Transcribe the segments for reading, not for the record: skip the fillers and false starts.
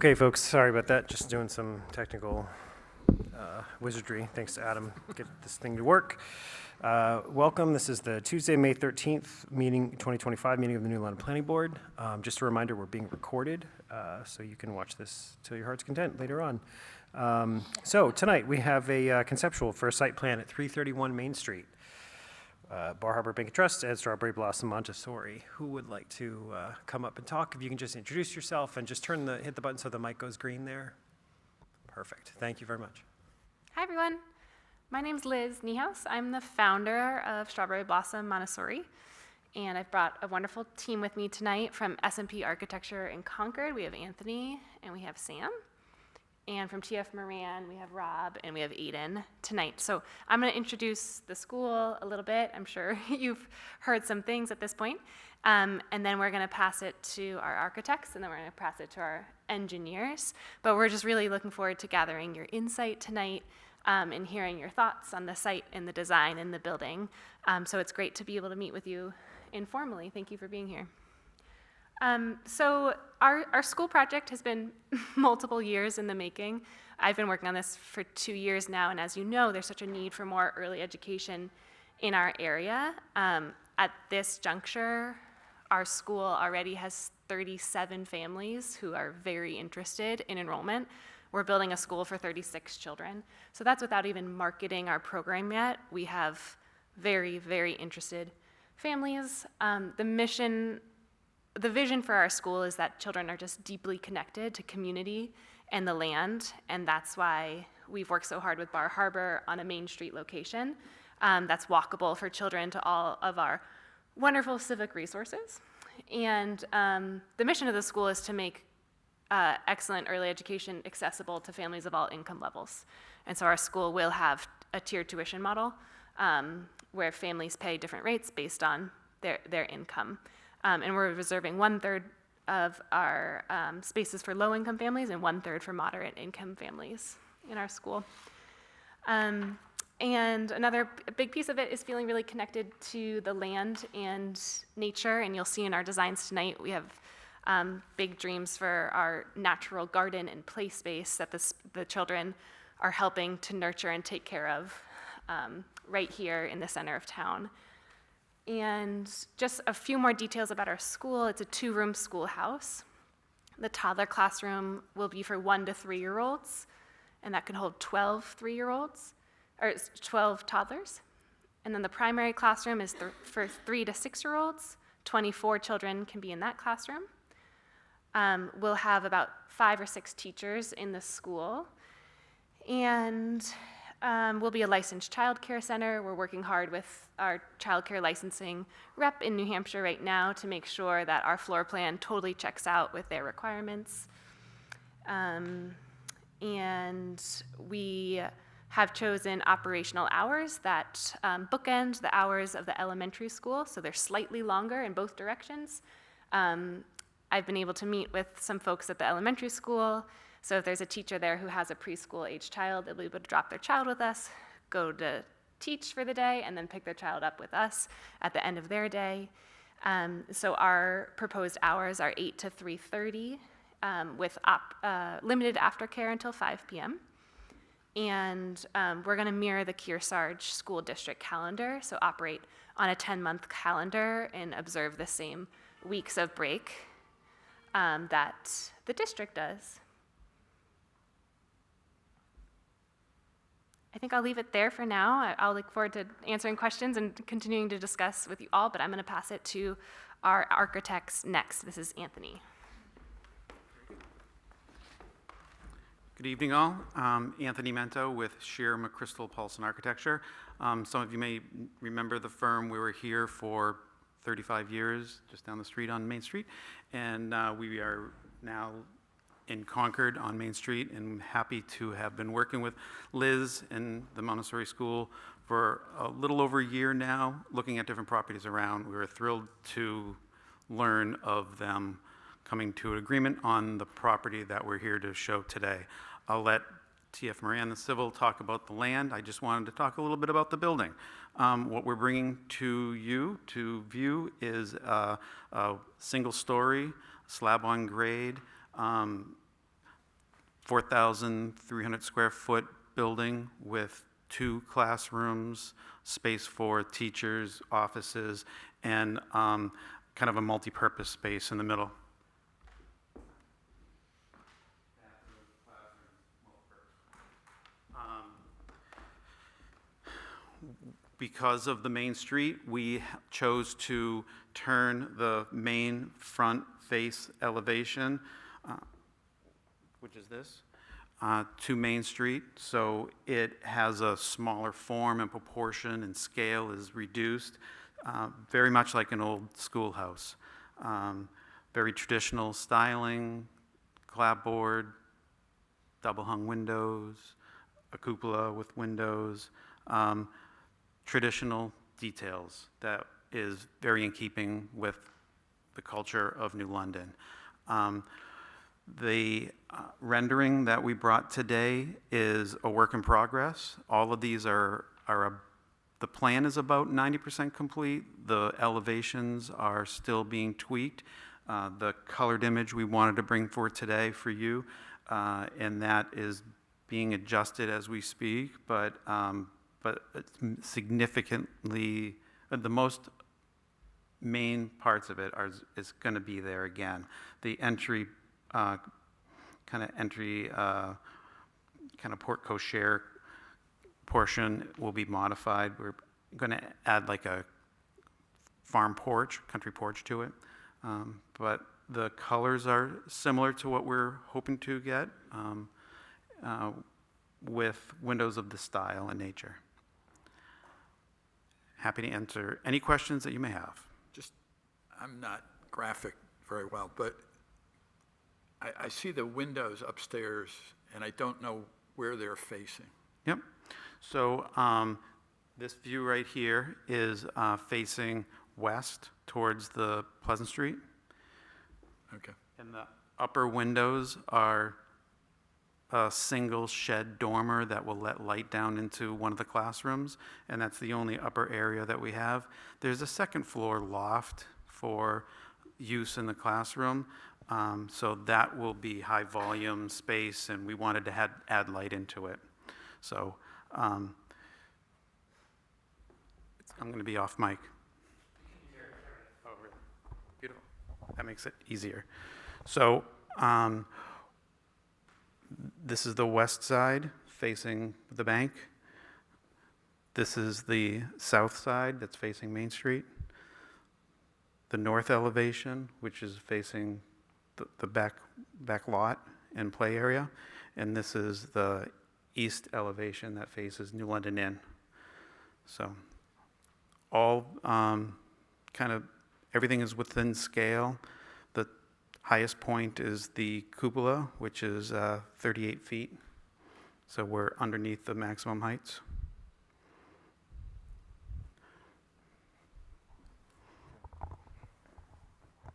Okay, folks, sorry about that. Just doing some technical wizardry. Thanks to Adam, get this thing to work. Welcome. This is the Tuesday, May 13th meeting, 2025 meeting of the New London Planning Board. Just a reminder, we're being recorded, so you can watch this till your heart's content later on. So tonight we have a conceptual for a site plan at 331 Main Street. Bar Harbor Bank and Trust and Strawberry Blossom Montessori. Who would like to come up and talk? If you can just introduce yourself and just hit the button so the mic goes green there. Perfect. Thank you very much. Hi, everyone. My name's Liz Niehaus. I'm the founder of Strawberry Blossom Montessori, and I've brought a wonderful team with me tonight from S&P Architecture in Concord. We have Anthony and we have Sam. And from TF Moran, we have Rob and we have Aiden tonight. So I'm going to introduce the school a little bit. I'm sure you've heard some things at this point. And then we're going to pass it to our architects, and then we're going to pass it to our engineers. But we're just really looking forward to gathering your insight tonight and hearing your thoughts on the site and the design and the building. So it's great to be able to meet with you informally. Thank you for being here. So our school project has been multiple years in the making. I've been working on this for 2 years now, and as you know, there's such a need for more early education in our area. At this juncture, our school already has 37 families who are very interested in enrollment. We're building a school for 36 children. So that's without even marketing our program yet. We have very, very interested families. The vision for our school is that children are just deeply connected to community and the land, and that's why we've worked so hard with Bar Harbor on a Main Street location that's walkable for children to all of our wonderful civic resources. And the mission of the school is to make excellent early education accessible to families of all income levels. And so our school will have a tiered tuition model where families pay different rates based on their income. And we're reserving 1/3 of our spaces for low-income families and 1/3 for moderate-income families in our school. And another big piece of it is feeling really connected to the land and nature. And you'll see in our designs tonight, we have big dreams for our natural garden and play space that the children are helping to nurture and take care of right here in the center of town. And just a few more details about our school. It's a 2-room schoolhouse. The toddler classroom will be for 1 to 3-year-olds, and that can hold 12 3-year-olds, or 12 toddlers. And then the primary classroom is for 3 to 6-year-olds. 24 children can be in that classroom. We'll have about 5 or 6 teachers in the school. And we'll be a licensed child care center. We're working hard with our child care licensing rep in New Hampshire right now to make sure that our floor plan totally checks out with their requirements. And we have chosen operational hours that bookend the hours of the elementary school, so they're slightly longer in both directions. I've been able to meet with some folks at the elementary school. So if there's a teacher there who has a preschool-age child, they'll be able to drop their child with us, go to teach for the day, and then pick their child up with us at the end of their day. So our proposed hours are 8 to 3:30 with limited aftercare until 5 p.m. And we're going to mirror the Kearsarge School District calendar, so operate on a 10-month calendar and observe the same weeks of break that the district does. I think I'll leave it there for now. I'll look forward to answering questions and continuing to discuss with you all, but I'm going to pass it to our architects next. This is Anthony. Good evening, all. Anthony Mento with Shear McChrystal Paulson Architecture. Some of you may remember the firm. We were here for 35 years, just down the street on Main Street, and we are now in Concord on Main Street, and happy to have been working with Liz and the Montessori School for a little over a year now, looking at different properties around. We were thrilled to learn of them coming to an agreement on the property that we're here to show today. I'll let TF Moran, the civil, talk about the land. I just wanted to talk a little bit about the building. What we're bringing to you to view is a single-story, slab on grade, 4,300 square foot building with 2 classrooms, space for teachers, offices, and kind of a multi-purpose space in the middle. Because of the main street, we chose to turn the main front face elevation, which is this, to Main Street. So it has a smaller form and proportion, and scale is reduced, very much like an old schoolhouse. Very traditional styling, clapboard, double-hung windows, a cupola with windows, traditional details that is very in keeping with the culture of New London. The rendering that we brought today is a work in progress. All of these the plan is about 90% complete. The elevations are still being tweaked. The colored image we wanted to bring forth today for you, and that is being adjusted as we speak, but it's significantly, the most main parts of it is going to be there again. The entry, kind of porte cochere portion will be modified. We're going to add like a farm porch, country porch to it. But the colors are similar to what we're hoping to get with windows of the style and nature. Happy to answer any questions that you may have. I'm not graphic very well, but I see the windows upstairs, and I don't know where they're facing. Yep. So this view right here is facing west towards the Pleasant Street. Okay. And the upper windows are a single shed dormer that will let light down into one of the classrooms, and that's the only upper area that we have. There's a second floor loft for use in the classroom, so that will be high volume space, and we wanted to add light into it. So I'm going to be off mic. Oh, really? Beautiful. That makes it easier. So this is the west side facing the bank. This is the south side that's facing Main Street. The north elevation, which is facing the back lot and play area. And this is the east elevation that faces New London Inn. So all kind of everything is within scale. The highest point is the cupola, which is 38 feet. So we're underneath the maximum heights.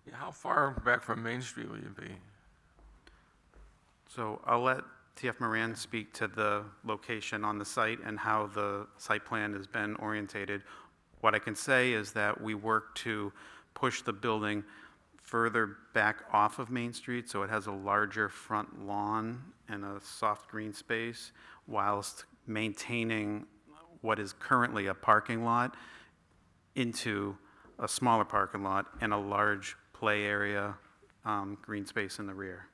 Yeah, how far back from Main Street will you be? So I'll let TF Moran speak to the location on the site and how the site plan has been orientated. What I can say is that we work to push the building further back off of Main Street, so it has a larger front lawn and a soft green space, whilst maintaining what is currently a parking lot into a smaller parking lot and a large play area, green space in the rear.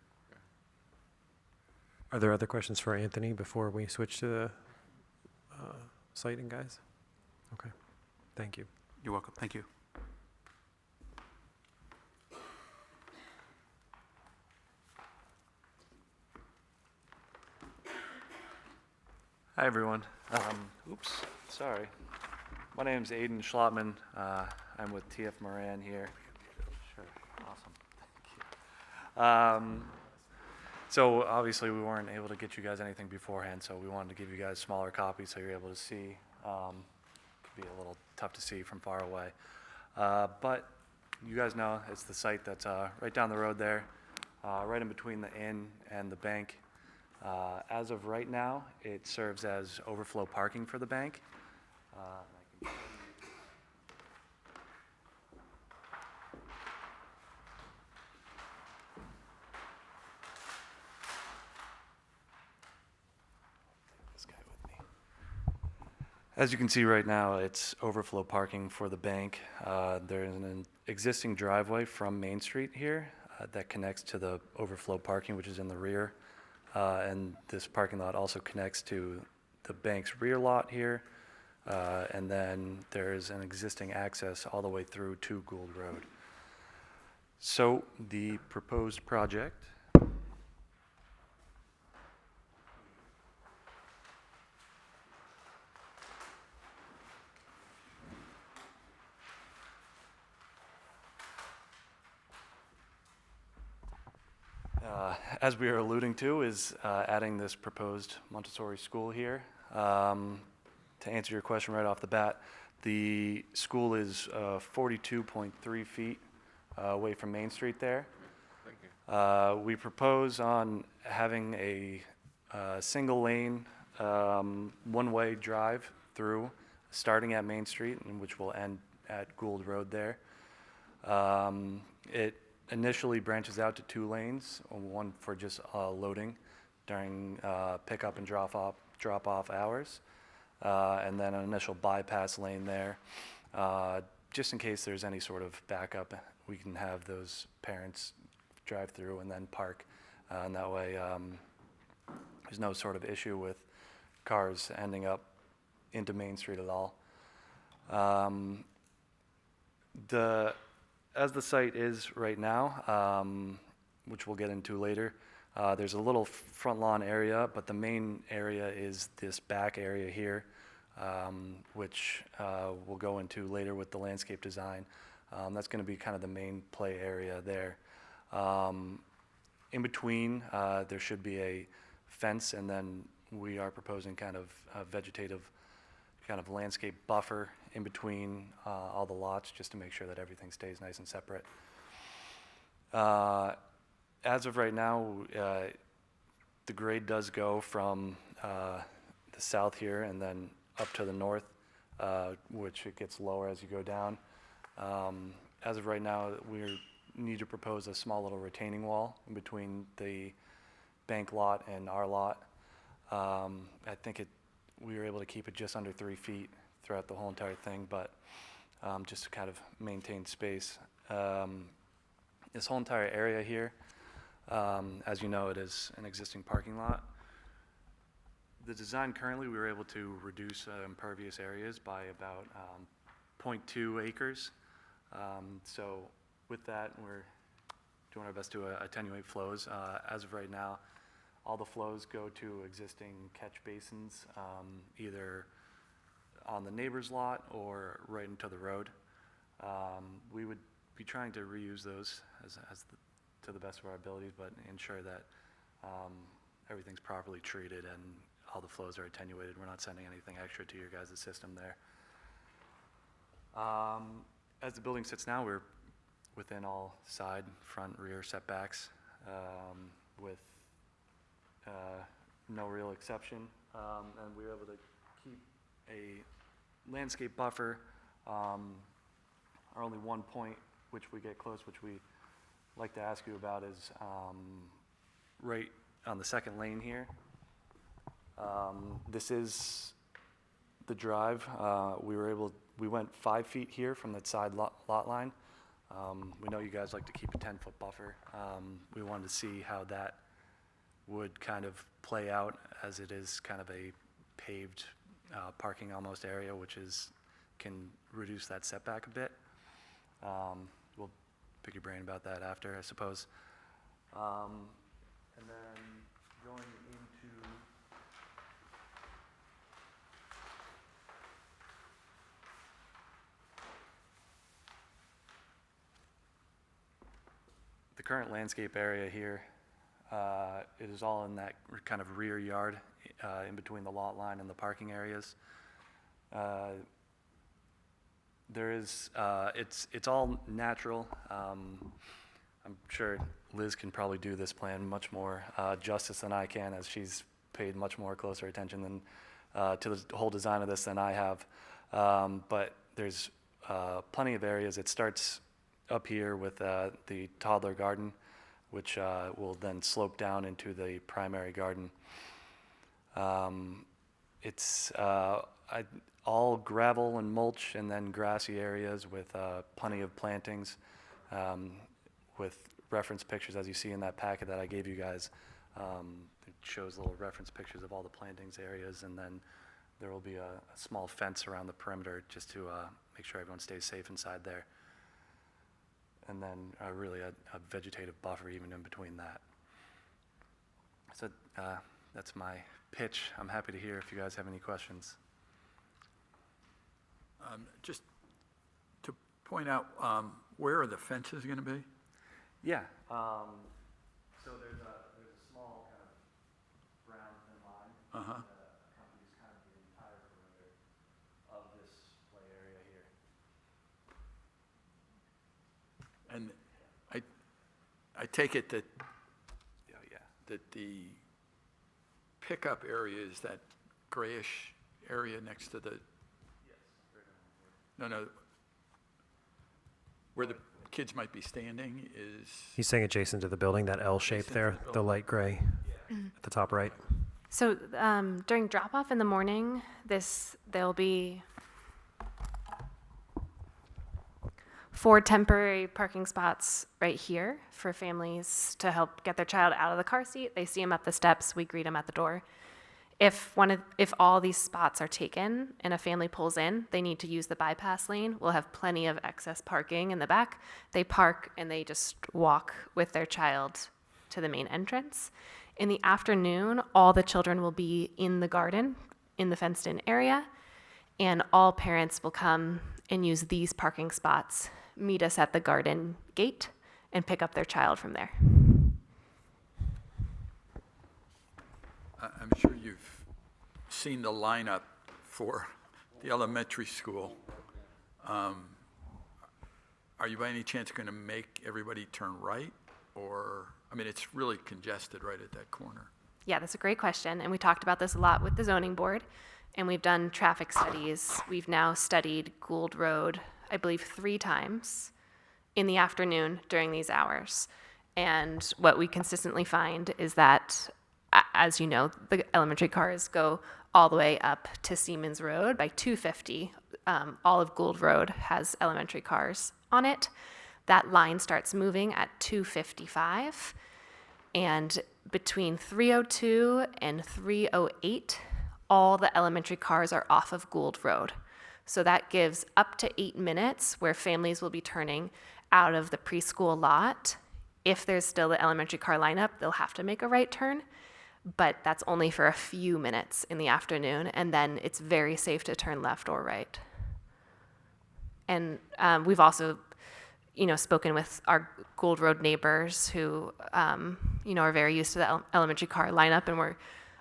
Are there other questions for Anthony before we switch to the sighting guys? Okay, thank you. You're welcome. Thank you. Hi, everyone. Oops, sorry. My name's Aiden Schlotman. I'm with TF Moran here. Sure, awesome. Thank you. So obviously we weren't able to get you guys anything beforehand, so we wanted to give you guys smaller copies so you're able to see. Could be a little tough to see from far away. But you guys know it's the site that's right down the road there, right in between the inn and the bank. As of right now, it serves as overflow parking for the bank. As you can see right now, it's overflow parking for the bank. There's an existing driveway from Main Street here that connects to the overflow parking, which is in the rear. And this parking lot also connects to the bank's rear lot here. And then there's an existing access all the way through to Gould Road. So the proposed project as we are alluding to, is adding this proposed Montessori school here. To answer your question right off the bat, the school is 42.3 feet away from Main Street there. Thank you. We propose on having a single lane, one-way drive through, starting at Main Street, and which will end at Gould Road there. It initially branches out to 2 lanes, one for just loading during pickup and drop-off hours, and then an initial bypass lane there. Just in case there's any sort of backup, we can have those parents drive through and then park, and that way there's no sort of issue with cars ending up into Main Street at all. As the site is right now, which we'll get into later, there's a little front lawn area, but the main area is this back area here, which we'll go into later with the landscape design. That's going to be kind of the main play area there. In between, there should be a fence, and then we are proposing kind of a vegetative kind of landscape buffer in between all the lots, just to make sure that everything stays nice and separate. As of right now, the grade does go from the south here and then up to the north, which it gets lower as you go down. As of right now, we need to propose a small little retaining wall in between the bank lot and our lot. I think we were able to keep it just under 3 feet throughout the whole entire thing, but just to kind of maintain space. This whole entire area here, as you know, it is an existing parking lot. The design currently, we were able to reduce impervious areas by about 0.2 acres. So with that, we're doing our best to attenuate flows. As of right now, all the flows go to existing catch basins, either on the neighbor's lot or right into the road. We would be trying to reuse those to the best of our abilities, but ensure that everything's properly treated and all the flows are attenuated. We're not sending anything extra to your guys' system there. As the building sits now, we're within all side, front, rear setbacks, with no real exception, and we were able to keep a landscape buffer. Our only one point which we get close, which we like to ask you about, is right on the second lane here. This is the drive. We went 5 feet here from that side lot line. We know you guys like to keep a 10-foot buffer. We wanted to see how that would kind of play out, as it is kind of a paved parking almost area, which can reduce that setback a bit. We'll pick your brain about that after, I suppose. And then going into the current landscape area here, it is all in that kind of rear yard in between the lot line and the parking areas. It's all natural. I'm sure Liz can probably do this plan much more justice than I can, as she's paid much more closer attention to the whole design of this than I have. But there's plenty of areas. It starts up here with the toddler garden, which will then slope down into the primary garden. all gravel and mulch, and then grassy areas with plenty of plantings, with reference pictures, as you see in that packet that I gave you guys. It shows little reference pictures of all the plantings areas, and then there will be a small fence around the perimeter just to make sure everyone stays safe inside there. And then really a vegetative buffer even in between that. So that's my pitch. I'm happy to hear if you guys have any questions. Just to point out, where are the fences going to be? Yeah. So there's a small kind of brown thin line Uh-huh. that accompanies kind of the entire perimeter of this play area here. And I take it that Oh, yeah. the pickup area is that grayish area next to the, no, where the kids might be standing is, He's saying adjacent to the building, that L shape Adjacent to there, the the building. light gray at the top right. So during drop-off in the morning, there'll be 4 temporary parking spots right here for families to help get their child out of the car seat. They see them up the steps, we greet them at the door. If all these spots are taken and a family pulls in, they need to use the bypass lane. We'll have plenty of excess parking in the back. They park and they just walk with their child to the main entrance. In the afternoon, all the children will be in the garden, in the fenced-in area, and all parents will come and use these parking spots, meet us at the garden gate, and pick up their child from there. I'm sure you've seen the lineup for the elementary school. Are you by any chance going to make everybody turn right? Or, I mean, it's really congested right at that corner. Yeah, that's a great question, and we talked about this a lot with the zoning board, and we've done traffic studies. We've now studied Gould Road, I believe, 3 times in the afternoon during these hours. And what we consistently find is that, as you know, the elementary cars go all the way up to Seamans Road by 250. All of Gould Road has elementary cars on it. That line starts moving at 255. And between 302 and 308, all the elementary cars are off of Gould Road. So that gives up to 8 minutes where families will be turning out of the preschool lot. If there's still the elementary car lineup, they'll have to make a right turn, but that's only for a few minutes in the afternoon, and then it's very safe to turn left or right. And we've also, spoken with our Gould Road neighbors who, are very used to the elementary car lineup, and we're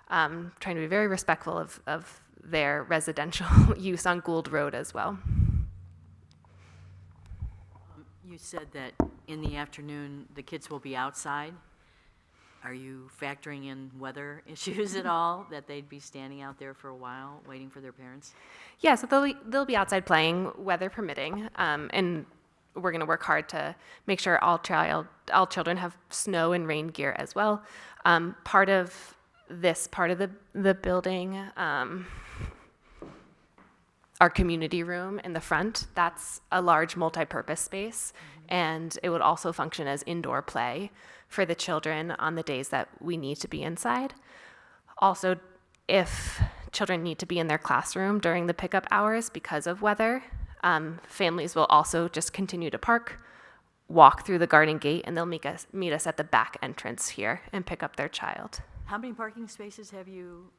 trying to be very respectful of their residential use on Gould Road as well. You said that in the afternoon, the kids will be outside. Are you factoring in weather issues at all, that they'd be standing out there for a while, waiting for their parents? Yeah, so they'll be outside playing, weather permitting, and we're going to work hard to make sure all children have snow and rain gear as well. Part of this part of the building, our community room in the front, that's a large multi-purpose space, and it would also function as indoor play for the children on the days that we need to be inside. Also, if children need to be in their classroom during the pickup hours because of weather, families will also just continue to park, walk through the garden gate, and they'll meet us at the back entrance here and pick up their child. How many parking spaces have you?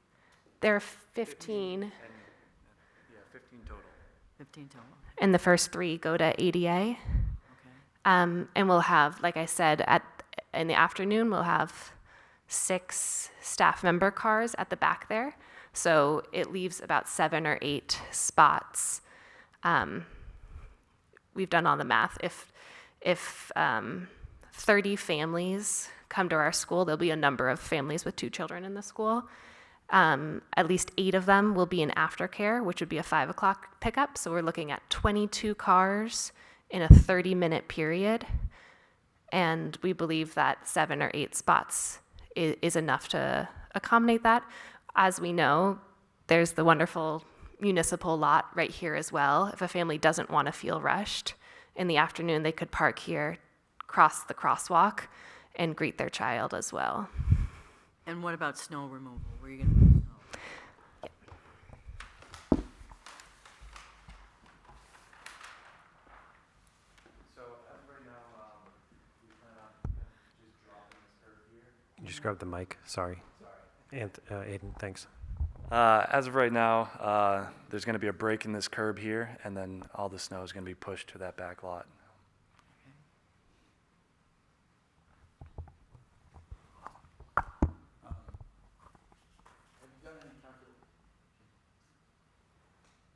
There are 15, Yeah, 15 total. 15 total. and the first 3 go to ADA. Okay. And we'll have, like I said, in the afternoon, we'll have 6 staff member cars at the back there. So it leaves about 7 or 8 spots. We've done all the math. If 30 families come to our school, there'll be a number of families with 2 children in the school. At least 8 of them will be in aftercare, which would be a 5 o'clock pickup. So we're looking at 22 cars in a 30-minute period. And we believe that 7 or 8 spots is enough to accommodate that. As we know, there's the wonderful municipal lot right here as well. If a family doesn't want to feel rushed in the afternoon, they could park here, cross the crosswalk, and greet their child as well. And what about snow removal? Where are you going to put snow? You just grab the mic, sorry. Aiden, thanks. As of right now, there's going to be a break in this curb here, and then all the snow is going to be pushed to that back lot.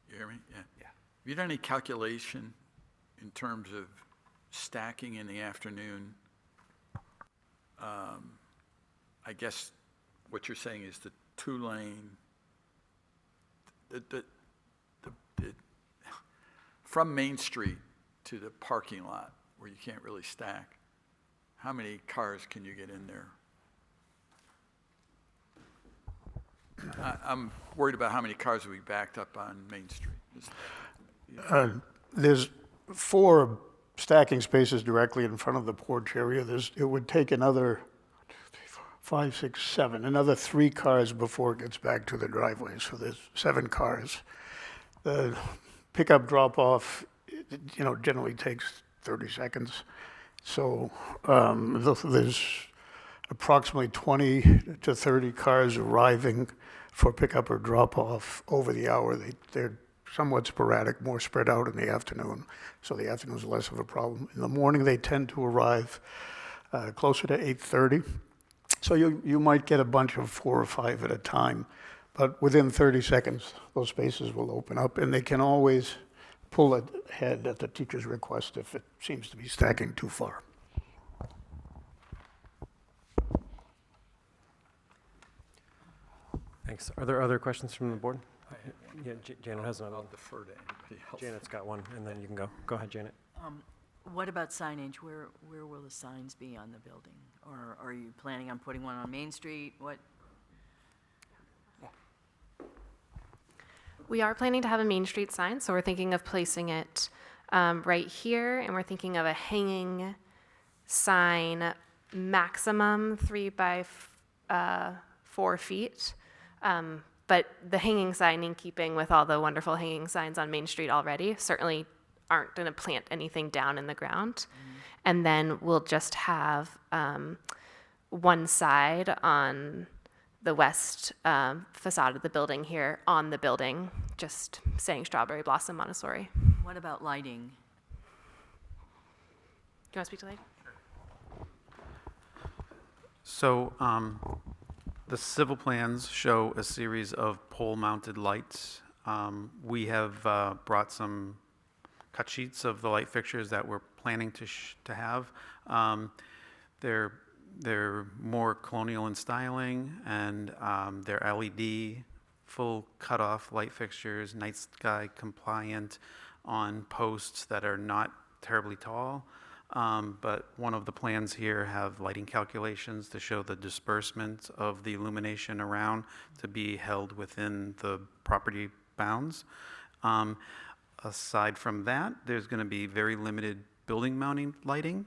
You hear me? Yeah. Yeah. Have you done any calculation in terms of stacking in the afternoon? I guess what you're saying is the two-lane, from Main Street to the parking lot where you can't really stack, how many cars can you get in there? I'm worried about how many cars will be backed up on Main Street. There's 4 stacking spaces directly in front of the porch area. It would take another 5, 6, 7, another 3 cars before it gets back to the driveway. So there's 7 cars. The pickup drop-off, generally takes 30 seconds. So there's approximately 20 to 30 cars arriving for pickup or drop-off over the hour. They're somewhat sporadic, more spread out in the afternoon, so the afternoon is less of a problem. In the morning, they tend to arrive closer to 8:30, so you might get a bunch of 4 or 5 at a time, but within 30 seconds, those spaces will open up, and they can always pull ahead at the teacher's request if it seems to be stacking too far. Thanks. Are there other questions from the board? Yeah, Janet has another I'll one. defer to anybody else. Janet's got one, and then you can go. Go ahead, Janet. What about signage? Where will the signs be on the building? Or are you planning on putting one on Main Street? What? We are planning to have a Main Street sign, so we're thinking of placing it right here, and we're thinking of a hanging sign, maximum 3 by 4 feet. But the hanging sign, in keeping with all the wonderful hanging signs on Main Street already, certainly aren't going to plant anything down in the ground. Mm-hmm. And then we'll just have one side on the west facade of the building here, on the building, just saying Strawberry Blossom Montessori. What about lighting? Do you want to speak to lighting? So the civil plans show a series of pole-mounted lights. We have brought some cut sheets of the light fixtures that we're planning to have. They're more colonial in styling, and they're LED, full cutoff light fixtures, night sky compliant, on posts that are not terribly tall. But one of the plans here have lighting calculations to show the disbursement of the illumination around to be held within the property bounds. Aside from that, there's going to be very limited building mounting lighting.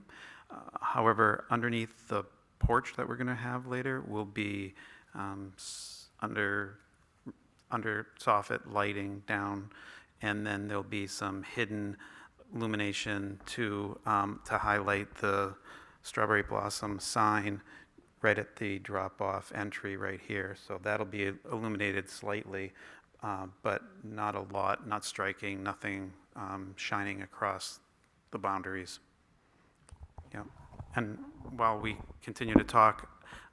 However, underneath the porch that we're going to have later will be under soffit lighting down, and then there'll be some hidden illumination to highlight the Strawberry Blossom sign right at the drop-off entry right here. So that'll be illuminated slightly, but not a lot, not striking, nothing shining across the boundaries. Yeah. And while we continue to talk,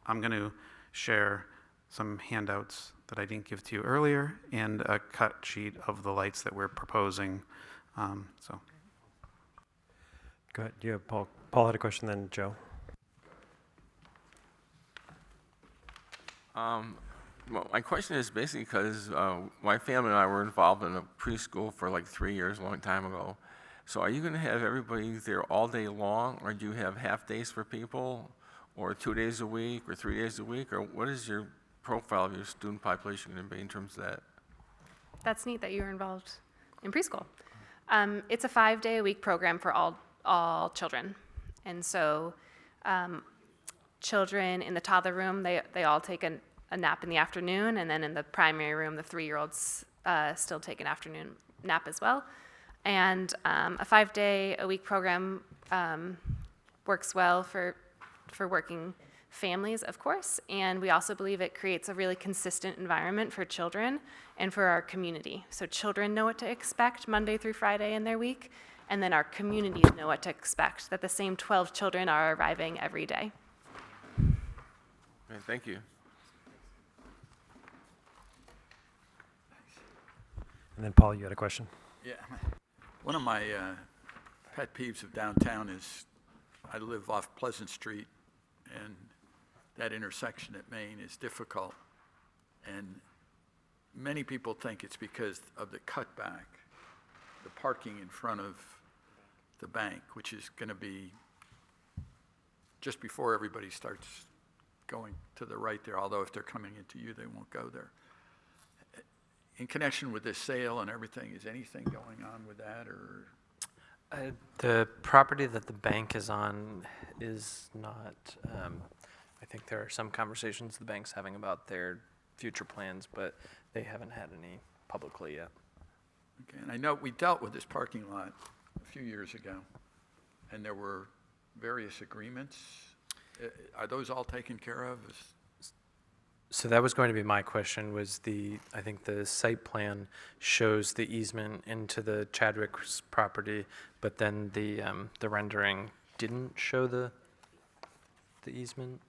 I'm going to share some handouts that I didn't give to you earlier and a cut sheet of the lights that we're proposing. So. Go ahead. Do you have Paul? Paul had a question, then Joe. Well, my question is basically because my family and I were involved in a preschool for like 3 years, a long time ago. So are you going to have everybody there all day long, or do you have half days for people, or 2 days a week, or 3 days a week, or what is your profile of your student population going to be in terms of that? That's neat that you were involved in preschool. It's a 5-day-a-week program for all children. And so children in the toddler room, they all take a nap in the afternoon, and then in the primary room, the 3-year-olds still take an afternoon nap as well. And a 5-day-a-week program works well for working families, of course, and we also believe it creates a really consistent environment for children and for our community. So children know what to expect Monday through Friday in their week, and then our communities know what to expect, that the same 12 children are arriving every day. Okay, thank you. And then Paul, you had a question? Yeah. One of my pet peeves of downtown is I live off Pleasant Street, and that intersection at Main is difficult. And many people think it's because of the cutback, the parking in front of the bank, which is going to be just before everybody starts going to the right there, although if they're coming into you, they won't go there. In connection with this sale and everything, is anything going on with that, or? The property that the bank is on is not, I think there are some conversations the bank's having about their future plans, but they haven't had any publicly yet. Okay, and I know we dealt with this parking lot a few years ago, and there were various agreements. Are those all taken care of? So that was going to be my question, was I think the site plan shows the easement into the Chadwick's property, but then the rendering didn't show the easement?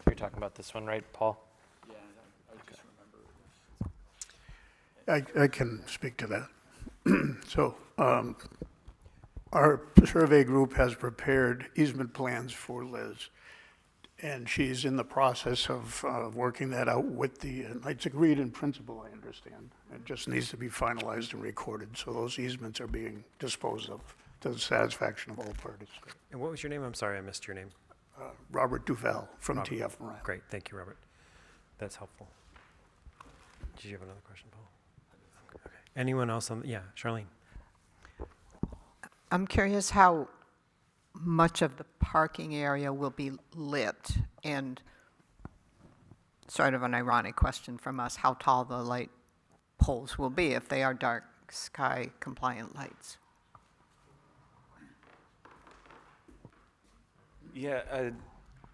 You're talking about this one, right, Paul? Yeah, I just remember this. I can speak to that. So, our survey group has prepared easement plans for Liz, and she's in the process of working that out with and it's agreed in principle, I understand. It just needs to be finalized and recorded, so those easements are being disposed of to the satisfaction of all parties. And what was your name? I'm sorry, I missed your name. Robert Duval from Robert. TF Moran. Great, thank you, Robert. That's helpful. Did you have another question, Paul? Okay. Anyone else on, yeah, Charlene? I'm curious how much of the parking area will be lit, and sort of an ironic question from us, how tall the light poles will be if they are dark sky compliant lights. Yeah,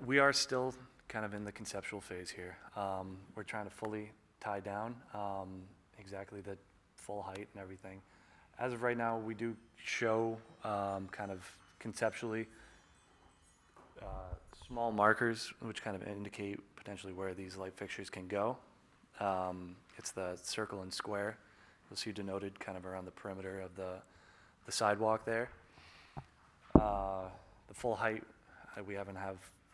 we are still kind of in the conceptual phase here. We're trying to fully tie down exactly the full height and everything. As of right now, we do show kind of conceptually small markers which kind of indicate potentially where these light fixtures can go. It's the circle and square. You'll see denoted kind of around the perimeter of the sidewalk there. The full height we haven't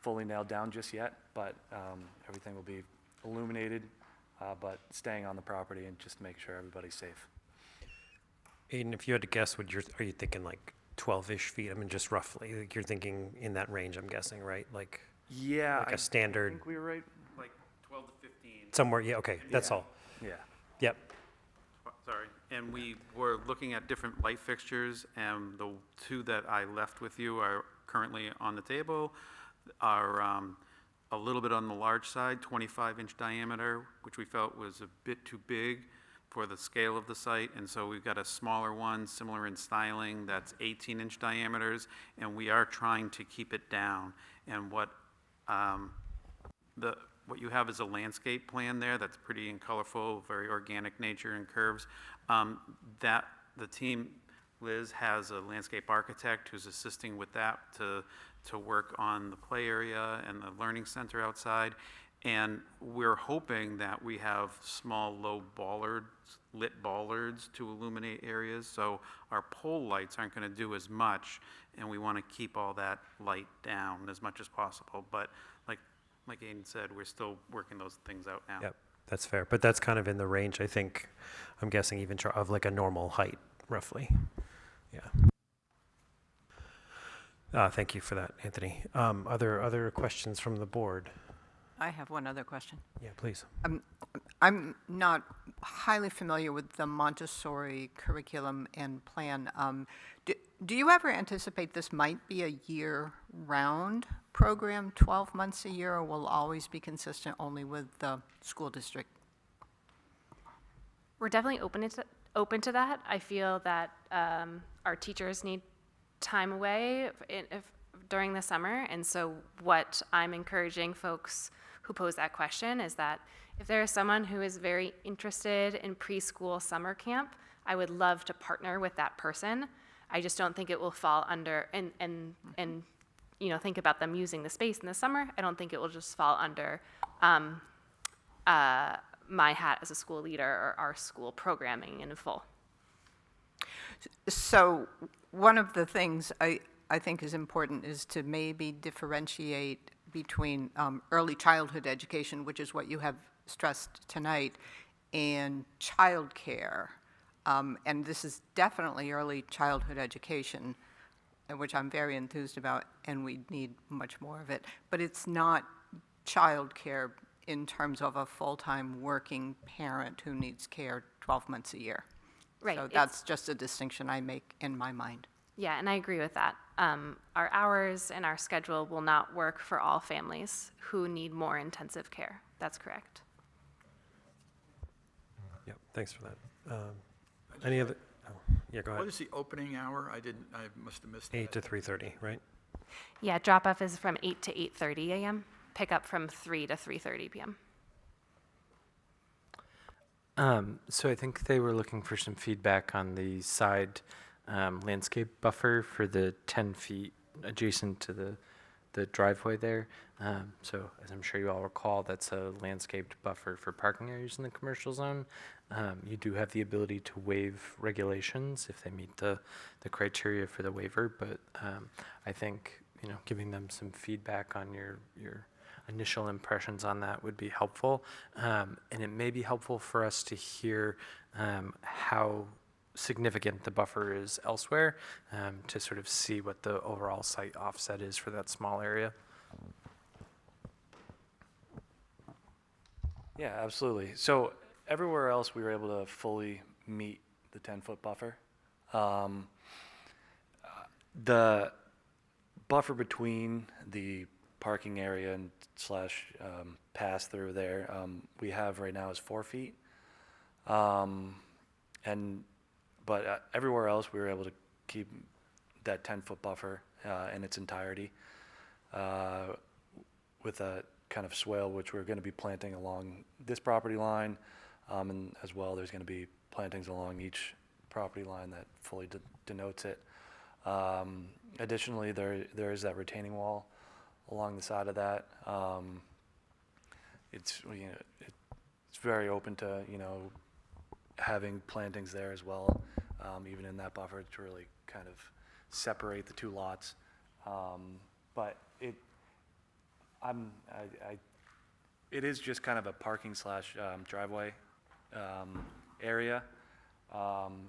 fully nailed down just yet, but everything will be illuminated, but staying on the property and just make sure everybody's safe. Aiden, if you had to guess, are you thinking like 12-ish feet? I mean, just roughly, like you're thinking in that range, I'm guessing, right? Like Yeah, a standard, I think we were right. Like 12 to 15. somewhere, yeah, okay, that's Yeah. all. Yeah. Yep, Sorry. And we were looking at different light fixtures, and the two that I left with you are currently on the table, are a little bit on the large side, 25-inch diameter, which we felt was a bit too big for the scale of the site, and so we've got a smaller one, similar in styling, that's 18-inch diameters, and we are trying to keep it down. And what you have is a landscape plan there that's pretty and colorful, very organic nature and curves. That the team, Liz, has a landscape architect who's assisting with that to work on the play area and the learning center outside. And we're hoping that we have small, low lit bollards to illuminate areas, so our pole lights aren't going to do as much, and we want to keep all that light down as much as possible. But like Aiden said, we're still working those things out now. yep, that's fair. But that's kind of in the range, I think, I'm guessing even of like a normal height, roughly. Yeah. Thank you for that, Anthony. Other questions from the board? I have one other question. Yeah, please. I'm not highly familiar with the Montessori curriculum and plan. Do you ever anticipate this might be a year-round program, 12 months a year, or will always be consistent only with the school district? We're definitely open to that. I feel that our teachers need time away during the summer, and so what I'm encouraging folks who pose that question is that if there is someone who is very interested in preschool summer camp, I would love to partner with that person. I just don't think it will fall under and think about them using the space in the summer. I don't think it will just fall under my hat as a school leader or our school programming in full. So one of the things I think is important is to maybe differentiate between early childhood education, which is what you have stressed tonight, and childcare. And this is definitely early childhood education, which I'm very enthused about, and we need much more of it. But it's not childcare in terms of a full-time working parent who needs care 12 months a year. Right, So it's- that's just a distinction I make in my mind. Yeah, and I agree with that. Our hours and our schedule will not work for all families who need more intensive care. That's correct. Yep, thanks for that. Any other, yeah, go What ahead. is the opening hour? I must have missed that. 8 to 3:30, right? Yeah, drop-off is from 8 to 8:30 a.m., pick-up from 3 to 3:30 p.m. So I think they were looking for some feedback on the side landscape buffer for the 10 feet adjacent to the driveway there. So as I'm sure you all recall, that's a landscaped buffer for parking areas in the commercial zone. You do have the ability to waive regulations if they meet the criteria for the waiver, but I think giving them some feedback on your initial impressions on that would be helpful. And it may be helpful for us to hear how significant the buffer is elsewhere to sort of see what the overall site offset is for that small area. Yeah, absolutely. So everywhere else, we were able to fully meet the 10-foot buffer. The buffer between the parking area and slash pass through there we have right now is 4 feet. But everywhere else, we were able to keep that 10-foot buffer in its entirety with a kind of swale, which we're going to be planting along this property line, and as well, there's going to be plantings along each property line that fully denotes it. Additionally, there is that retaining wall along the side of that. It's very open to having plantings there as well, even in that buffer to really kind of separate the two lots. But it is just kind of a parking slash driveway area,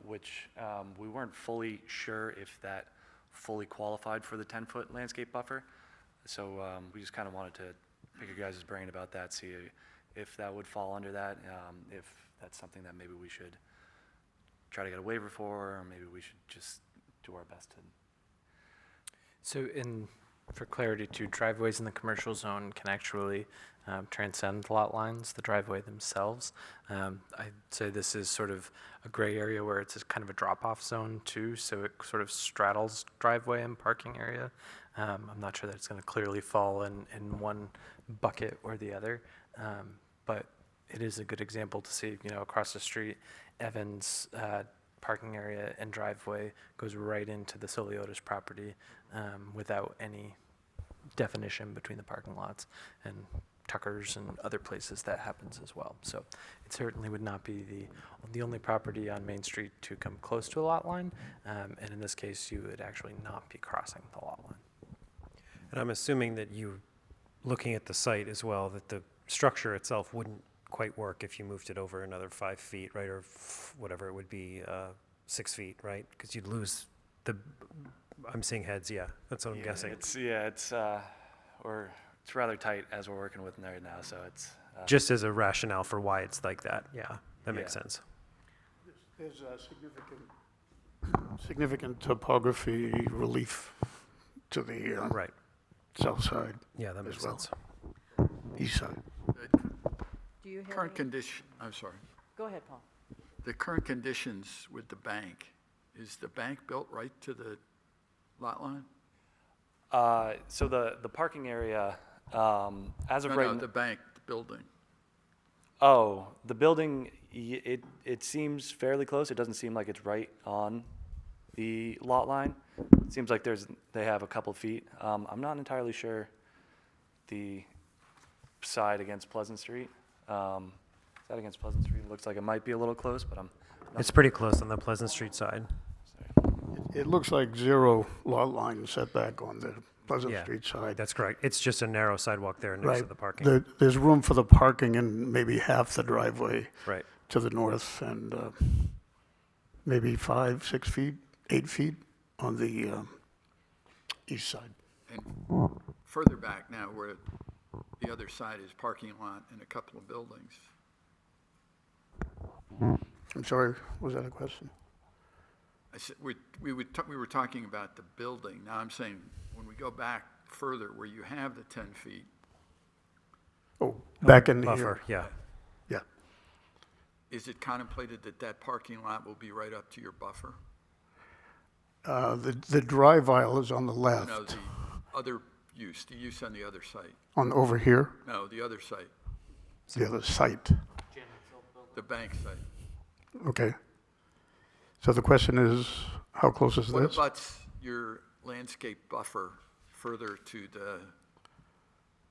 which we weren't fully sure if that fully qualified for the 10-foot landscape buffer. So we just kind of wanted to pick your guys' brain about that, see if that would fall under that, if that's something that maybe we should try to get a waiver for, or maybe we should just do our best to. So for clarity too, driveways in the commercial zone can actually transcend lot lines, the driveway themselves. I'd say this is sort of a gray area where it's kind of a drop-off zone too, so it sort of straddles driveway and parking area. I'm not sure that it's going to clearly fall in one bucket or the other, but it is a good example to see, across the street, Evans' parking area and driveway goes right into the Soliotis property without any definition between the parking lots, and Tucker's and other places that happens as well. So it certainly would not be the only property on Main Street to come close to a lot line, and in this case, you would actually not be crossing the lot line. And I'm assuming that you, looking at the site as well, that the structure itself wouldn't quite work if you moved it over another 5 feet, right, or whatever it would be, 6 feet, right? Because you'd lose I'm seeing heads, yeah, that's what I'm guessing. We're it's rather tight as we're working with right now, so it's, Just as a rationale for why it's like that, yeah, that makes Yeah. sense. There's a significant topography relief to the Right, south side, yeah, that As makes well. sense. east side. Do you have Current any? condition, I'm sorry. Go ahead, Paul. The current conditions with the bank, is the bank built right to the lot line? So the parking area, as of No, right. no, the bank, the building. Oh, the building, it seems fairly close. It doesn't seem like it's right on the lot line. It seems like they have a couple feet. I'm not entirely sure the side against Pleasant Street. Side against Pleasant Street looks like it might be a little close, but I'm not. It's pretty close on the Pleasant Street side. It looks like 0 lot line setback on the Pleasant Yeah, Street side. That's correct. It's just a narrow sidewalk there next to Right. the parking. There's room for the parking in maybe half the driveway Right. to the north and maybe 5, 6 feet, 8 feet on the east side. And further back now, where the other side is parking lot and a couple of buildings. I'm sorry, was that a question? I said, we were talking about the building. Now I'm saying, when we go back further, where you have the 10 feet, Oh, back in Buffer, here. yeah. Yeah. is it contemplated that that parking lot will be right up to your buffer? The drive aisle is on the No, left, the other use, the use on the other site. on over here, No, the other site, the other site. the bank site. Okay. So the question is, how close is What this? abuts your landscape buffer further to the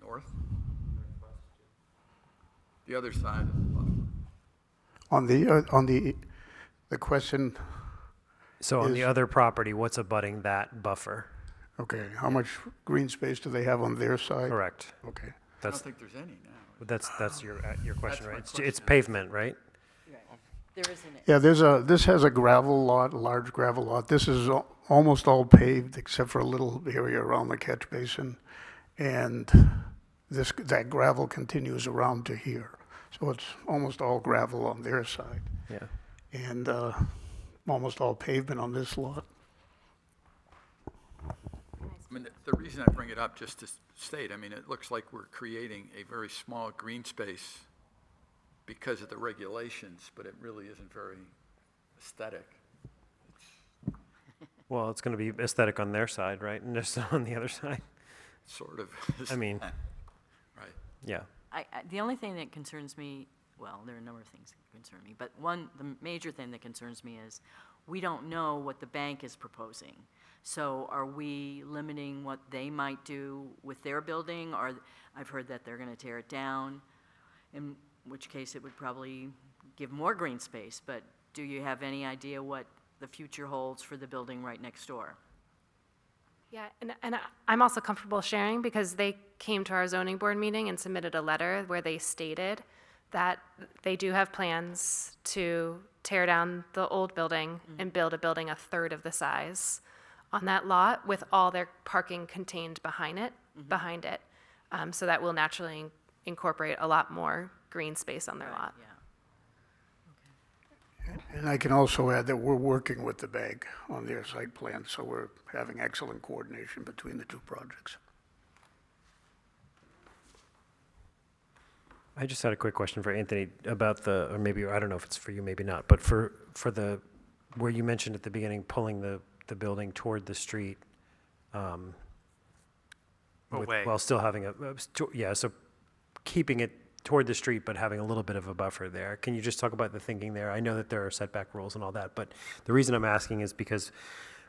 north? The other side of the buffer. The question, So on the Is- other property, what's abutting that buffer? okay, how much green space do they have on their side? Correct. Okay. I don't That's, think there's any now. that's your question, my right? It's question. pavement, right? There isn't it. Yeah, this has a gravel lot, a large gravel lot. This is almost all paved except for a little area around the catch basin. And that gravel continues around to here. So it's almost all gravel on their side. Yeah. And almost all pavement on this lot. I mean, the reason I bring it up, just to state, I mean, it looks like we're creating a very small green space because of the regulations, but it really isn't very aesthetic. Well, it's going to be aesthetic on their side, right? And just on the other side. Sort of. I mean- Right. Yeah. The only thing that concerns me, well, there are a number of things that concern me, but the major thing that concerns me is we don't know what the bank is proposing. So are we limiting what they might do with their building? Or I've heard that they're going to tear it down, in which case it would probably give more green space. But do you have any idea what the future holds for the building right next door? Yeah, and I'm also comfortable sharing because they came to our zoning board meeting and submitted a letter where they stated that they do have plans to tear down the old building and build a building a third of the size on that lot with all their parking contained behind it. So that will naturally incorporate a lot more green space on their lot. Yeah. And I can also add that we're working with the bank on their site plan, so we're having excellent coordination between the two projects. I just had a quick question for Anthony about or maybe, I don't know if it's for you, maybe not, but for where you mentioned at the beginning, pulling the building toward the street. Away. While still having so keeping it toward the street, but having a little bit of a buffer there. Can you just talk about the thinking there? I know that there are setback rules and all that, but the reason I'm asking is because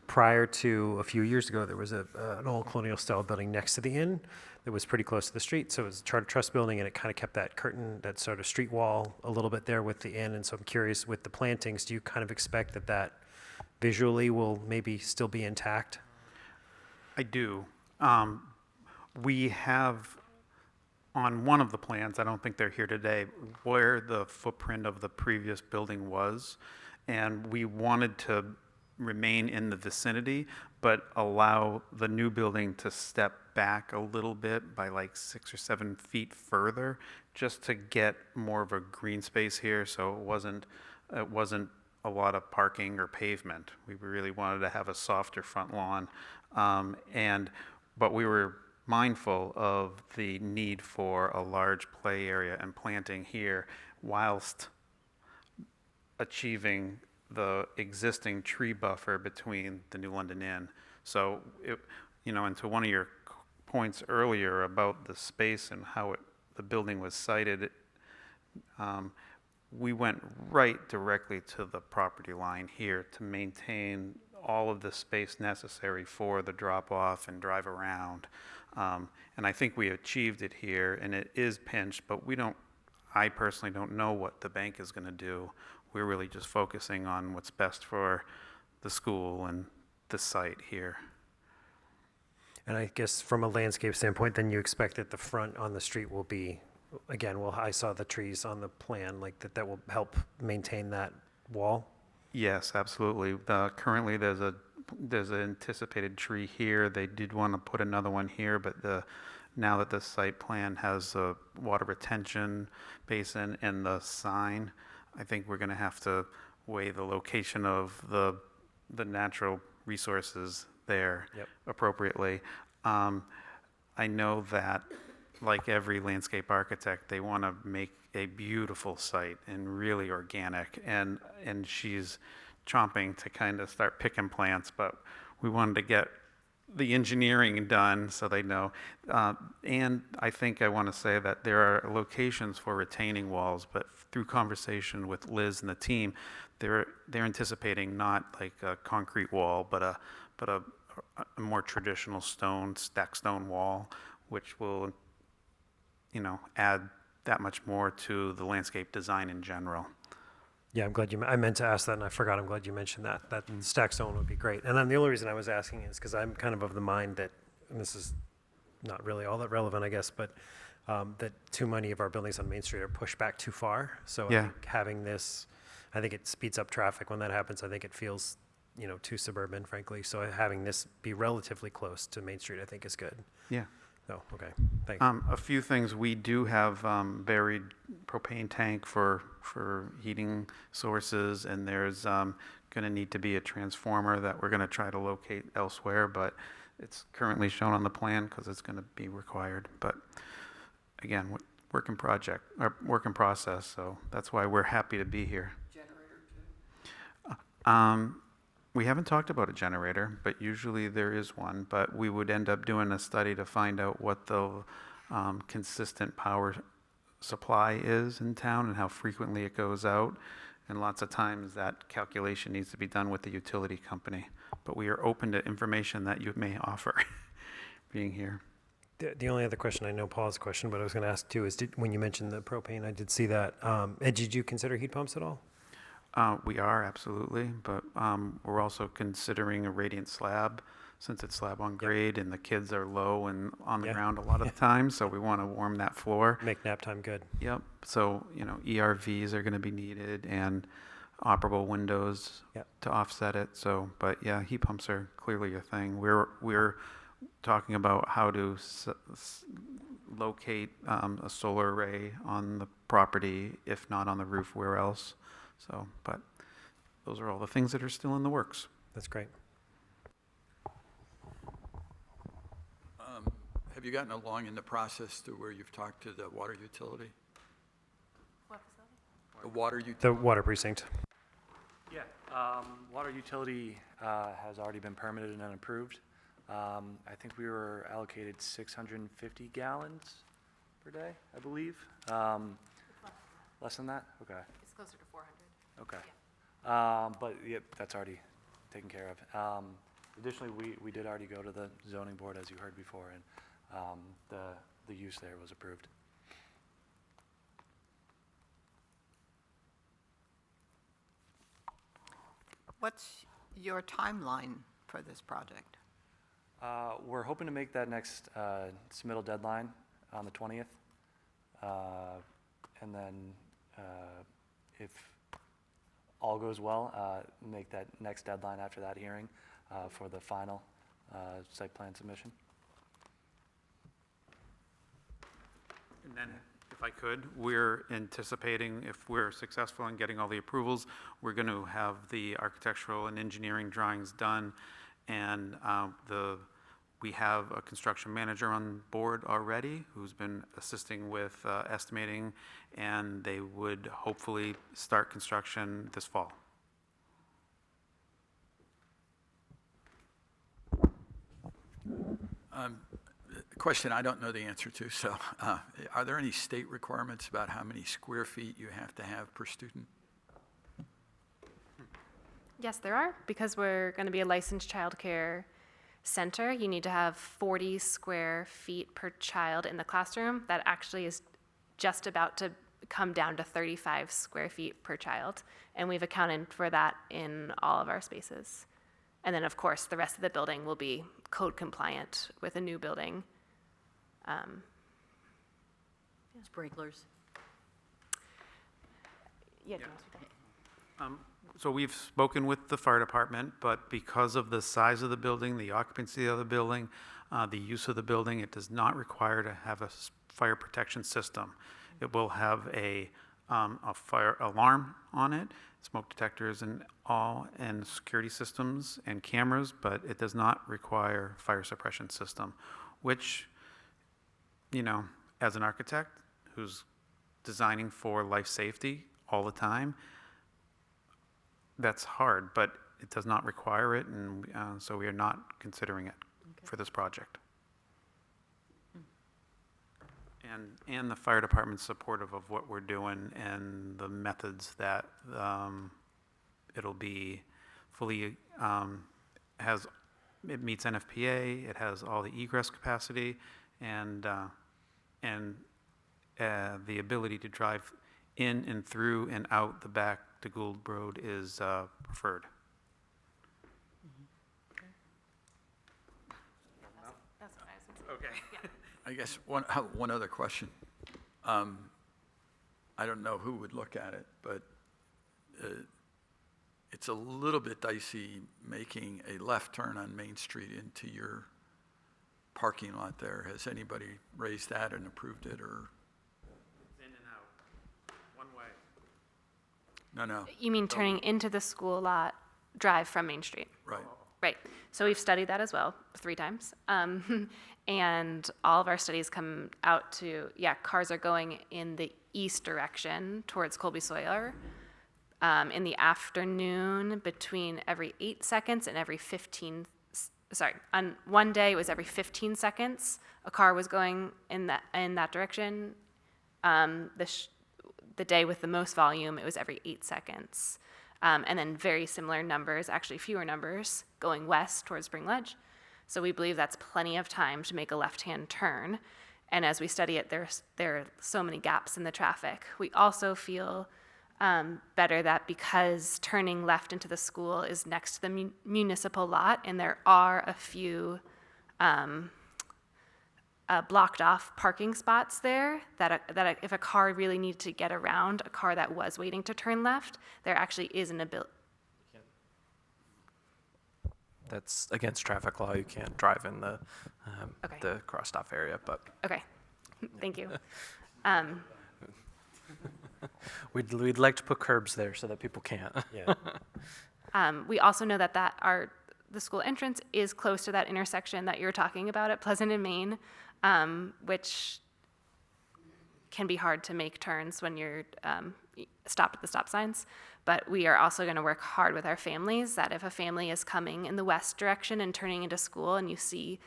prior to a few years ago, there was an old colonial style building next to the inn that was pretty close to the street. So it was a Charter Trust building, and it kind of kept that curtain, that sort of street wall a little bit there with the inn. And so I'm curious, with the plantings, do you kind of expect that visually will maybe still be intact? I do. We have, on one of the plans, I don't think they're here today, where the footprint of the previous building was, and we wanted to remain in the vicinity, but allow the new building to step back a little bit by like 6 or 7 feet further, just to get more of a green space here, so it wasn't a lot of parking or pavement. We really wanted to have a softer front lawn, but we were mindful of the need for a large play area and planting here whilst achieving the existing tree buffer between the New London Inn. So, and to one of your points earlier about the space and how the building was sited, we went right directly to the property line here to maintain all of the space necessary for the drop-off and drive around. And I think we achieved it here, and it is pinched, but I personally don't know what the bank is going to do. We're really just focusing on what's best for the school and the site here. And I guess from a landscape standpoint, then you expect that the front on the street will be, again, well, I saw the trees on the plan, like that will help maintain that wall? Yes, absolutely. Currently, there's an anticipated tree here. They did want to put another one here, but now that the site plan has a water retention basin and the sign, I think we're going to have to weigh the location of the natural resources there appropriately. I know that, like every landscape architect, they want to make a beautiful site and really organic, and she's chomping to kind of start picking plants, but we wanted to get the engineering done so they know. And I think I want to say that there are locations for retaining walls, but through conversation with Liz and the team, they're anticipating not like a concrete wall, but a more traditional stacked stone wall, which will, add that much more to the landscape design in general. Yeah, I'm glad I meant to ask that and I forgot. I'm glad you mentioned that. That stack stone would be great. And then the only reason I was asking is because I'm kind of the mind that, and this is not really all that relevant, I guess, but that too many of our buildings on Main Street are pushed back too far. So I think having this, I think it speeds up traffic when that happens. I think it feels, too suburban, frankly. So having this be relatively close to Main Street, I think is good. Yeah. Oh, okay. Thank you. A few things. We do have buried propane tank for heating sources, and there's going to need to be a transformer that we're going to try to locate elsewhere, but it's currently shown on the plan because it's going to be required. But again, work in process, so that's why we're happy to be here. Generator too? We haven't talked about a generator, but usually there is one. But we would end up doing a study to find out what the consistent power supply is in town and how frequently it goes out. And lots of times that calculation needs to be done with the utility company. But we are open to information that you may offer being here. The only other question, I know Paul's question, but I was going to ask too, is when you mentioned the propane, I did see that. Ed, did you consider heat pumps at all? We are, absolutely, but we're also considering a radiant slab, since it's slab on grade and the kids are low and on the ground a lot of the time, so we want to warm that floor. Make nap time good. Yep, so, ERVs are going to be needed and operable windows to offset it, so, but yeah, heat pumps are clearly a thing. We're talking about how to locate a solar array on the property, if not on the roof, where else? So, but those are all the things that are still in the works. That's great. Have you gotten along in the process to where you've talked to the water utility? What facility? The water utility? The water precinct. Yeah, water utility has already been permitted and approved. I think we were allocated 650 gallons per day, I believe. Less than that? Okay. It's closer to 400. Okay. But yep, that's already taken care of. Additionally, we did already go to the zoning board, as you heard before, and the use there was approved. What's your timeline for this project? We're hoping to make that next submittal deadline on the 20th. And then if all goes well, make that next deadline after that hearing for the final site plan submission. And then, if I could, we're anticipating, if we're successful in getting all the approvals, we're going to have the architectural and engineering drawings done, and we have a construction manager on board already who's been assisting with estimating, and they would hopefully start construction this fall. Question I don't know the answer to, so are there any state requirements about how many square feet you have to have per student? Yes, there are. Because we're going to be a licensed childcare center, you need to have 40 square feet per child in the classroom. That actually is just about to come down to 35 square feet per child. And we've accounted for that in all of our spaces. And then, of course, the rest of the building will be code compliant with a new building. Sprinklers. Yeah, do you want to speak to that? So we've spoken with the fire department, but because of the size of the building, the occupancy of the building, the use of the building, it does not require to have a fire protection system. It will have a fire alarm on it, smoke detectors and all, and security systems and cameras, but it does not require fire suppression system, which, you know, as an architect who's designing for life safety all the time, that's hard, but it does not require it, and so we are not considering it for this project. And the fire department's supportive of what we're doing and the methods that it'll be fully, it meets NFPA, it has all the egress capacity, and the ability to drive in and through and out the back to Gould Road is preferred. That's what I was going to say. Okay. I guess one other question. I don't know who would look at it, but it's a little bit dicey making a left turn on Main Street into your parking lot there. Has anybody raised that and approved it, or? It's in and out, one way. No. You mean turning into the school lot, drive from Main Street? Right. Right. So we've studied that as well 3 times. And all of our studies come out to, cars are going in the east direction towards Colby Sawyer. In the afternoon, between every 8 seconds and every 15, on one day it was every 15 seconds, a car was going in that direction. The day with the most volume, it was every 8 seconds. And then very similar numbers, actually fewer numbers, going west towards Spring Ledge. So we believe that's plenty of time to make a left-hand turn. And as we study it, there are so many gaps in the traffic. We also feel better that because turning left into the school is next to the municipal lot, and there are a few blocked off parking spots there, that if a car really needed to get around a car that was waiting to turn left, there actually is an ability. That's against traffic law. You can't drive in the Okay. the crossed off area, but Okay, thank you. we'd like to put curbs there so that people can't. Yeah. We also know that the school entrance is close to that intersection that you're talking about at Pleasant and Main, which can be hard to make turns when you're stopped at the stop signs. But we are also going to work hard with our families, that if a family is coming in the west direction and turning into school, and you see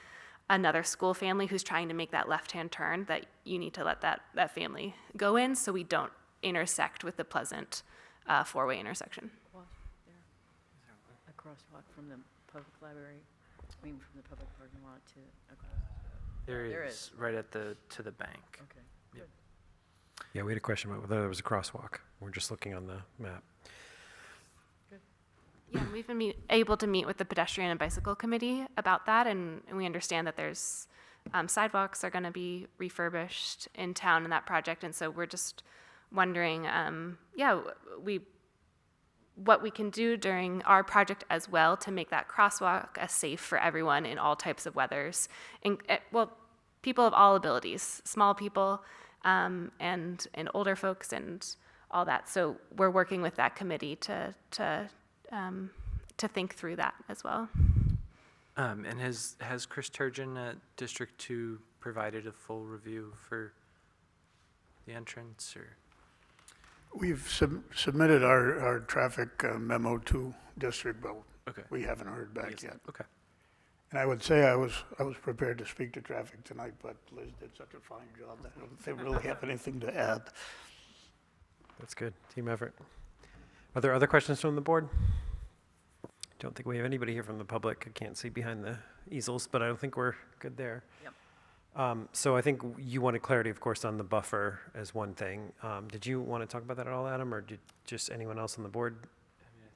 another school family who's trying to make that left-hand turn, that you need to let that family go in so we don't intersect with the Pleasant 4-way intersection. A crosswalk from the public library, from the public parking lot to across. There There is, right at to the bank. Okay. Yeah, we had a question about whether there was a crosswalk. We're just looking on the map. Yeah, and we've been able to meet with the pedestrian and bicycle committee about that, and we understand that there's sidewalks are going to be refurbished in town in that project, and so we're just wondering, what we can do during our project as well to make that crosswalk as safe for everyone in all types of weathers. And, well, people of all abilities, small people and older folks and all that. So we're working with that committee to think through that as well. And has Chris Turgeon at District 2 provided a full review for the entrance, or? We've submitted our traffic memo to district, but Okay. we haven't heard back yet. Okay. And I would say I was prepared to speak to traffic tonight, but Liz did such a fine job that I don't think they really have anything to add. That's good. Team effort. Are there other questions from the board? Don't think we have anybody here from the public. I can't see behind the easels, but I don't think we're good there. Yep. So I think you wanted clarity, of course, on the buffer as one thing. Did you want to talk about that at all, Adam, or did just anyone else on the board?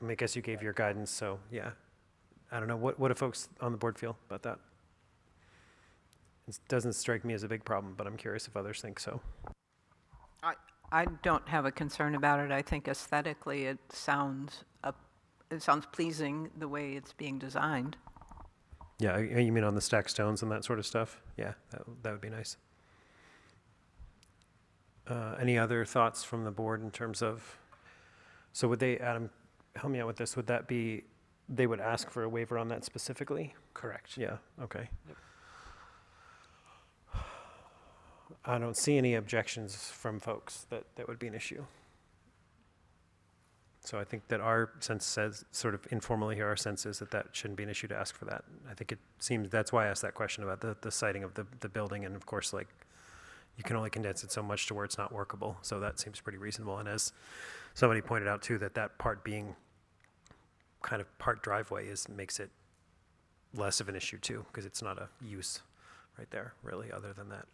I guess you gave your guidance, so yeah. I don't know. What do folks on the board feel about that? It doesn't strike me as a big problem, but I'm curious if others think so. I don't have a concern about it. I think aesthetically it sounds pleasing the way it's being designed. Yeah, you mean on the stacked stones and that sort of stuff? Yeah, that would be nice. Any other thoughts from the board in terms of, so would they, Adam, help me out with this, would that be, they would ask for a waiver on that specifically? Correct. Yeah, okay. Yep. I don't see any objections from folks that would be an issue. So I think that our sense says, sort of informally here, our sense is that shouldn't be an issue to ask for that. I think it seems, that's why I asked that question about the siting of the building, and of course, like, you can only condense it so much to where it's not workable, so that seems pretty reasonable. And as somebody pointed out too, that part being kind of part driveway makes it less of an issue too, because it's not a use right there, really, other than that.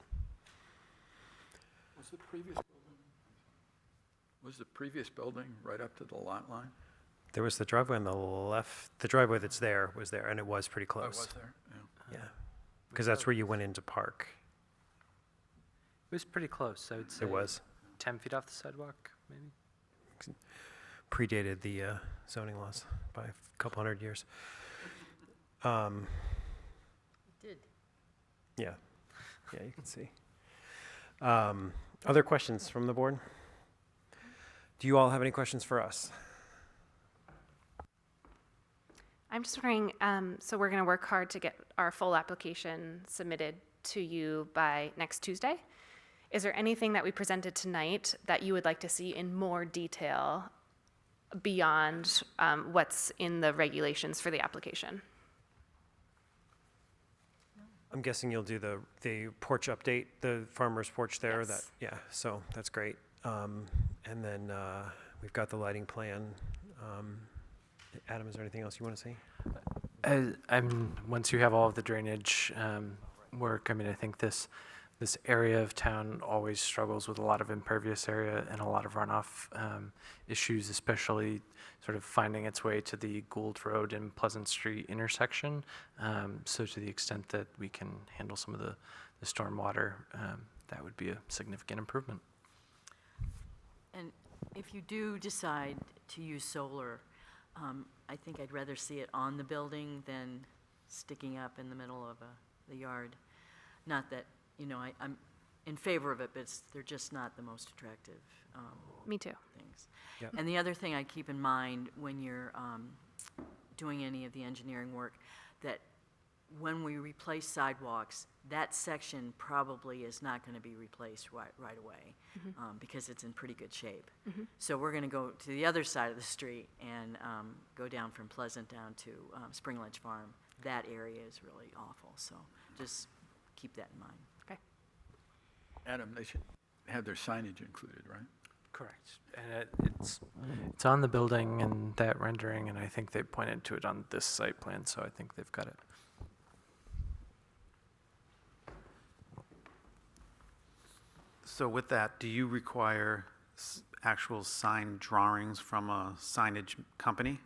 Was the previous building right up to the lot line? There was the driveway on the left, the driveway that's there was there, and it was pretty Oh, it close. was there? Yeah. Yeah, because that's where you went into park. It was pretty close, I would say. It was. 10 feet off the sidewalk, maybe? Predated the zoning laws by a couple hundred years. It did. Yeah, you can see. Other questions from the board? Do you all have any questions for us? I'm just wondering, so we're going to work hard to get our full application submitted to you by next Tuesday. Is there anything that we presented tonight that you would like to see in more detail beyond what's in the regulations for the application? I'm guessing you'll do the porch update, the farmer's porch there. Yes. Yeah, so that's great. And then we've got the lighting plan. Adam, is there anything else you want to see? Once you have all of the drainage work, I mean, I think this area of town always struggles with a lot of impervious area and a lot of runoff issues, especially sort of finding its way to the Gould Road and Pleasant Street intersection. So to the extent that we can handle some of the stormwater, that would be a significant improvement. And if you do decide to use solar, I think I'd rather see it on the building than sticking up in the middle of the yard. Not that, I'm in favor of it, but they're just not the most attractive Me too. things. Yep. And the other thing I keep in mind when you're doing any of the engineering work, that when we replace sidewalks, that section probably is not going to be replaced right away because it's in pretty good shape. So we're going to go to the other side of the street and go down from Pleasant down to Spring Ledge Farm. That area is really awful, so just keep that in mind. Okay. Adam, they should have their signage included, right? Correct. And it's on the building and that rendering, and I think they pointed to it on this site plan, so I think they've got it. So with that, do you require actual sign drawings from a signage company?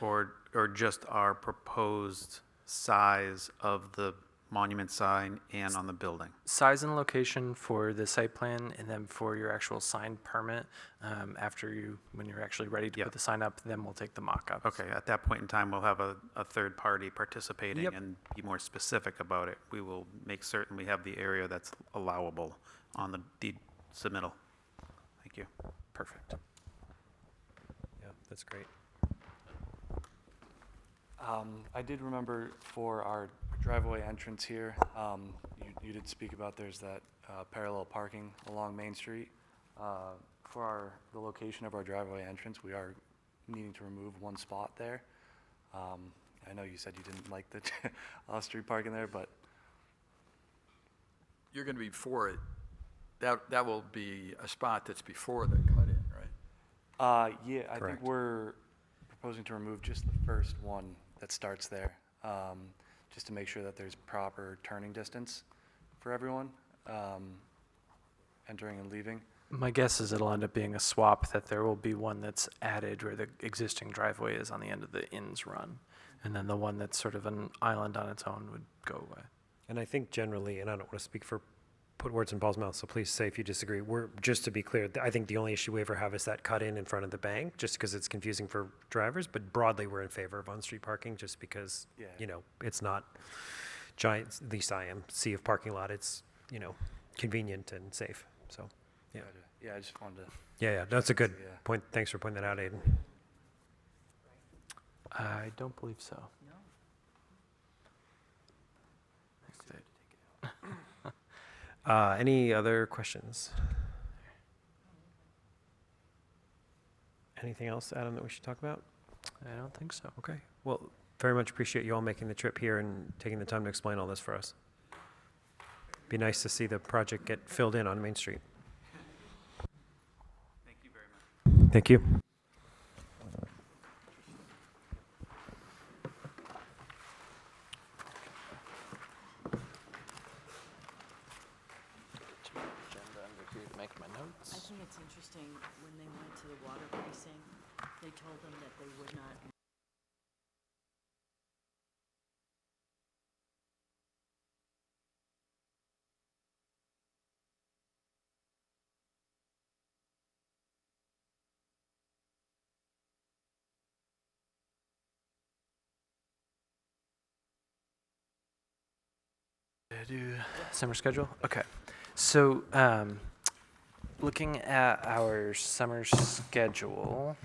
Or just our proposed size of the monument sign and on the building. Size and location for the site plan, and then for your actual sign permit, when you're actually ready to Yep. put the sign up, then we'll take the mock-ups. Okay, at that point in time, we'll have a third party participating Yep. and be more specific about it. We will make certain we have the area that's allowable on the deed submittal. Thank you. Perfect. Yeah, that's great. I did remember for our driveway entrance here, you did speak about there's that parallel parking along Main Street. For the location of our driveway entrance, we are needing to remove one spot there. I know you said you didn't like the off-street parking there, but You're going to be for it. That will be a spot that's before the cut-in, right? yeah, I think Correct. we're proposing to remove just the first one that starts there, just to make sure that there's proper turning distance for everyone entering and leaving. My guess is it'll end up being a swap, that there will be one that's added where the existing driveway is on the end of the inn's run, and then the one that's sort of an island on its own would go away. And I think generally, and I don't want to put words in Paul's mouth, so please say if you disagree. Just to be clear, I think the only issue we ever have is that cut in front of the bank, just because it's confusing for drivers, but broadly, we're in favor of on-street parking, just because, Yeah. it's not giant, at least I am, sea of parking lot. It's, convenient and safe, so, yeah. Gotcha. Yeah, I just wanted to. Yeah, that's a good Yeah. point. Thanks for pointing that out, Aiden. I don't believe so. Any other questions? Anything else, Adam, that we should talk about? I don't think so. Okay. Well, very much appreciate you all making the trip here and taking the time to explain all this for us. Be nice to see the project get filled in on Main Street. Thank you very much. Thank you. Make my notes. I think it's interesting, when they went to the water precinct, they told them that they would not. Summer schedule? Okay. So, looking at our summer schedule,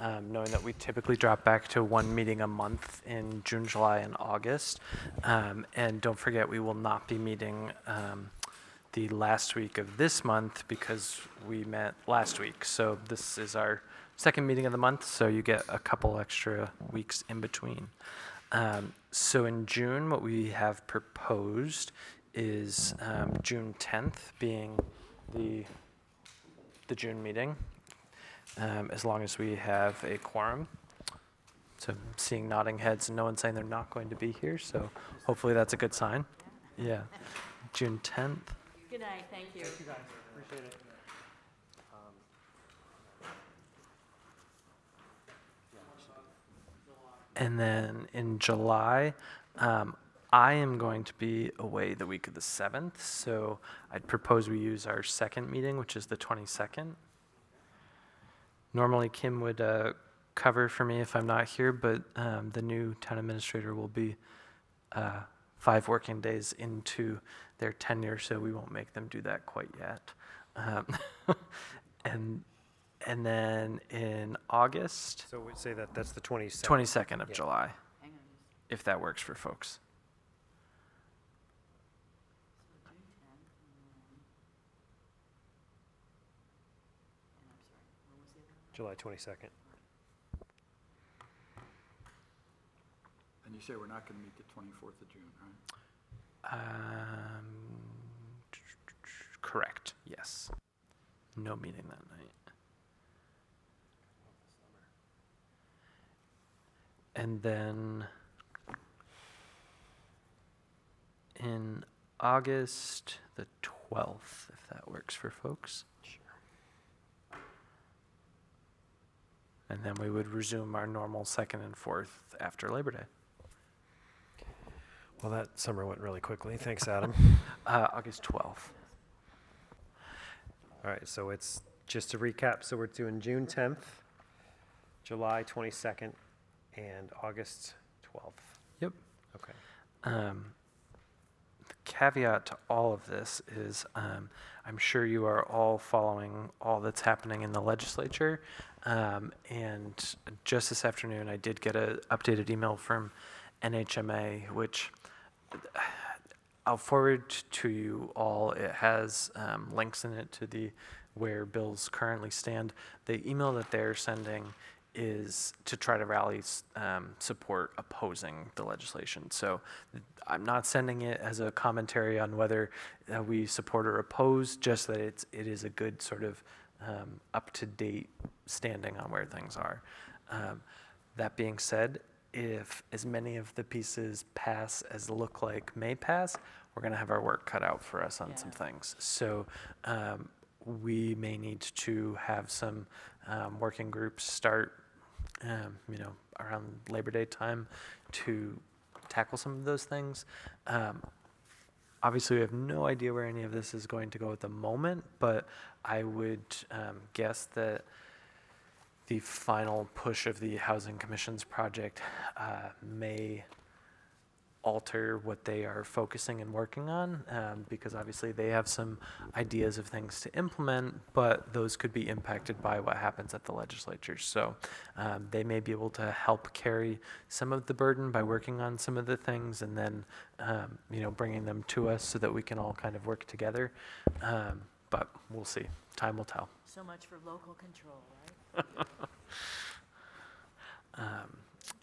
knowing that we typically drop back to one meeting a month in June, July, and August. And don't forget, we will not be meeting the last week of this month because we met last week. So this is our second meeting of the month, so you get a couple extra weeks in between. So in June, what we have proposed is June 10th being the June meeting, as long as we have a quorum. So I'm seeing nodding heads and no one saying they're not going to be here, so hopefully that's a good sign. Yeah, June 10th. Good night, thank you. And then in July, I am going to be away the week of the 7th, so I'd propose we use our second meeting, which is the 22nd. Normally, Kim would cover for me if I'm not here, but the new town administrator will be 5 working days into their tenure, so we won't make them do that quite yet. And then in August, So we say that that's the 22nd. 22nd of Yeah. July, Hang on, if that works for folks. so June 10th, and I'm sorry, when was the other one? July 22nd. And you say we're not going to meet the 24th of June, right? Correct, yes. No meeting that night. And then in August, the 12th, if that works for folks. And then we would resume our normal 2nd and 4th after Labor Day. Well, that summer went really quickly. Thanks, Adam. August 12th. All right, so it's, just to recap, so we're doing June 10th, July 22nd, and August 12th. Yep. Okay. The caveat to all of this is I'm sure you are all following all that's happening in the legislature. And just this afternoon, I did get an updated email from NHMA, which I'll forward to you all. It has links in it to the where bills currently stand. The email that they're sending is to try to rally support opposing the legislation. So I'm not sending it as a commentary on whether we support or oppose, just that it is a good sort of up-to-date standing on where things are. That being said, if as many of the pieces pass as look like may pass, we're going to have our work cut out for us on some things. So we may need to have some working groups start, around Labor Day time to tackle some of those things. Obviously, we have no idea where any of this is going to go at the moment, but I would guess that the final push of the Housing Commission's project may alter what they are focusing and working on, because obviously they have some ideas of things to implement, but those could be impacted by what happens at the legislature. So they may be able to help carry some of the burden by working on some of the things and then, bringing them to us so that we can all kind of work together. But we'll see. Time will tell. So much for local control, right?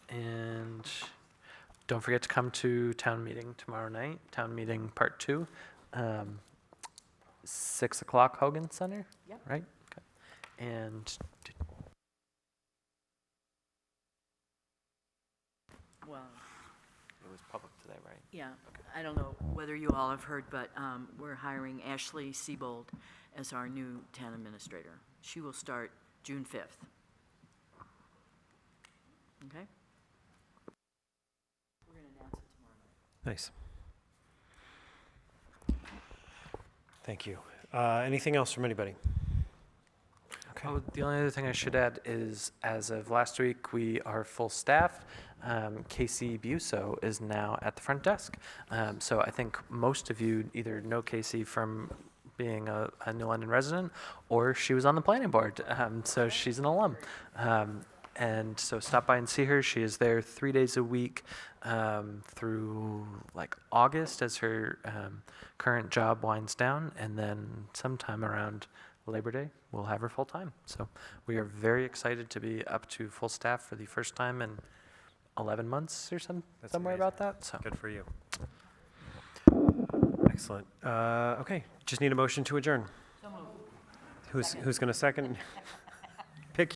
And don't forget to come to town meeting tomorrow night, town meeting part 2, 6 o'clock Hogan Center, Yep. right? Okay. And Well, it was public today, right? yeah, I don't know whether you all have heard, but we're hiring Ashley Siebold as our new town administrator. She will start June 5th. Okay? We're going to announce it tomorrow night. Nice. Thank you. Anything else from anybody? Okay. Oh, the only other thing I should add is, as of last week, we are full staff. Casey Buso is now at the front desk. So I think most of you either know Casey from being a New London resident, or she was on the planning board. So she's an alum. And so stop by and see her. She is there 3 days a week through like August as her current job winds down. And then sometime around Labor Day, we'll have her full time. So we are very excited to be up to full staff for the first time in 11 months or That's somewhere amazing. about that. So Good for you. Excellent. Okay, just need a motion to adjourn. Who's going to second?